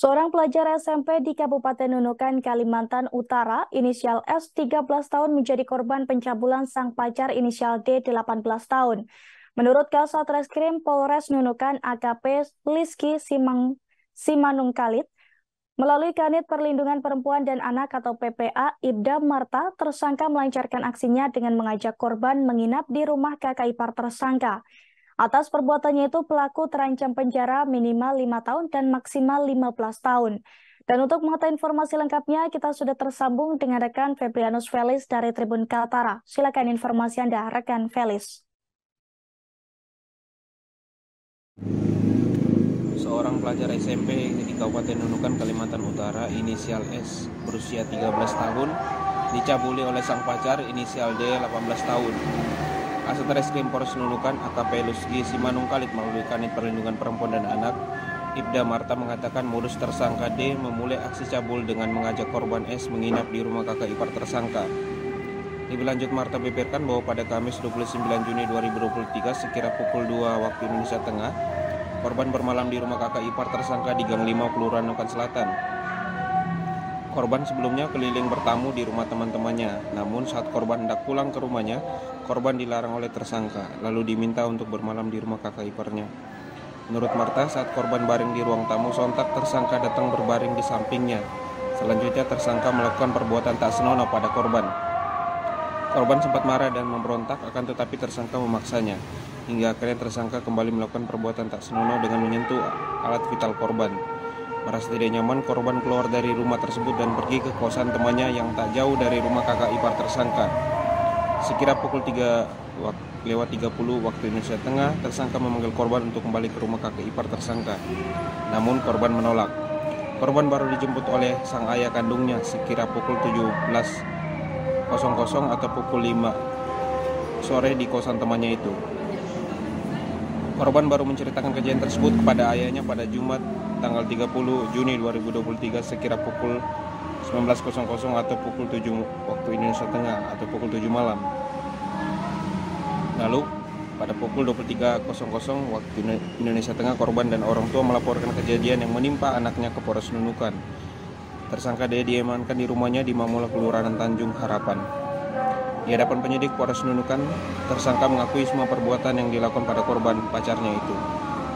Seorang pelajar SMP di Kabupaten Nunukan, Kalimantan Utara, inisial S 13 tahun menjadi korban pencabulan sang pacar inisial D 18 tahun. Menurut Kasat Reskrim Polres Nunukan AKP Liski Simanung Kalit, melalui Kanit Perlindungan Perempuan dan Anak atau PPA, Ibda Marta, tersangka melancarkan aksinya dengan mengajak korban menginap di rumah kakak ipar tersangka. Atas perbuatannya itu pelaku terancam penjara minimal 5 tahun dan maksimal 15 tahun. Dan untuk mengetahui informasi lengkapnya, kita sudah tersambung dengan rekan Febrianus Felis dari Tribun Kaltara. Silakan informasi Anda, rekan Felis. Seorang pelajar SMP di Kabupaten Nunukan, Kalimantan Utara, inisial S, berusia 13 tahun, dicabuli oleh sang pacar, inisial D, 18 tahun. Kasat Reskrim Polres Nunukan AKP Liski Simanung Kalit melalui Kanit Perlindungan Perempuan dan Anak, Ibda Marta mengatakan modus tersangka D memulai aksi cabul dengan mengajak korban S menginap di rumah kakak ipar tersangka. Lebih lanjut, Marta beberkan bahwa pada Kamis 29 Juni 2023 sekira pukul 2 waktu Indonesia Tengah, korban bermalam di rumah kakak ipar tersangka di Gang 5 Kelurahan Nunukan Selatan. Korban sebelumnya keliling bertamu di rumah teman-temannya, namun saat korban hendak pulang ke rumahnya, korban dilarang oleh tersangka, lalu diminta untuk bermalam di rumah kakak iparnya. Menurut Marta, saat korban baring di ruang tamu, sontak tersangka datang berbaring di sampingnya. Selanjutnya tersangka melakukan perbuatan tak senonoh pada korban. Korban sempat marah dan memberontak, akan tetapi tersangka memaksanya, hingga akhirnya tersangka kembali melakukan perbuatan tak senonoh dengan menyentuh alat vital korban. Merasa tidak nyaman, korban keluar dari rumah tersebut dan pergi ke kosan temannya yang tak jauh dari rumah kakak ipar tersangka. Sekira pukul 3:30 waktu Indonesia Tengah, tersangka memanggil korban untuk kembali ke rumah kakak ipar tersangka. Namun korban menolak. Korban baru dijemput oleh sang ayah kandungnya sekira pukul 17.00 atau pukul 5 sore di kosan temannya itu. Korban baru menceritakan kejadian tersebut kepada ayahnya pada Jumat tanggal 30 Juni 2023 sekira pukul 19.00 atau pukul 7 waktu Indonesia Tengah atau pukul 7 malam. Lalu pada pukul 23.00 waktu Indonesia Tengah, korban dan orang tua melaporkan kejadian yang menimpa anaknya ke Polres Nunukan. Tersangka D diamankan di rumahnya di Mamula, Kelurahan Tanjung Harapan. Di hadapan penyidik Polres Nunukan, tersangka mengakui semua perbuatan yang dilakukan pada korban pacarnya itu.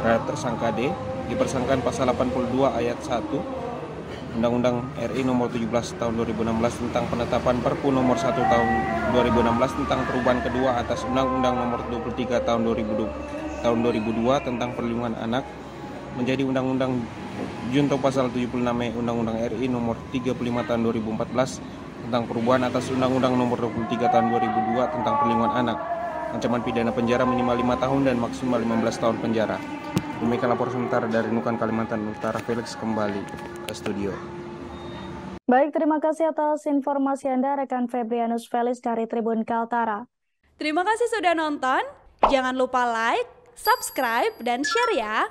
Terhadap tersangka D, dipersangkakan pasal 82 ayat 1 Undang-Undang RI nomor 17 tahun 2016 tentang penetapan Perpu nomor 1 tahun 2016 tentang perubahan kedua atas Undang-Undang nomor 23 tahun 2002 tentang perlindungan anak menjadi Undang-Undang junto pasal 76E Undang-Undang RI nomor 35 tahun 2014 tentang perubahan atas Undang-Undang nomor 23 tahun 2002 tentang perlindungan anak. Ancaman pidana penjara minimal 5 tahun dan maksimal 15 tahun penjara. Demikian laporan sementara dari Nunukan, Kalimantan Utara. Felix kembali ke studio. Baik, terima kasih atas informasi Anda, rekan Febrianus Felis dari Tribun Kaltara. Terima kasih sudah nonton. Jangan lupa like, subscribe, dan share ya.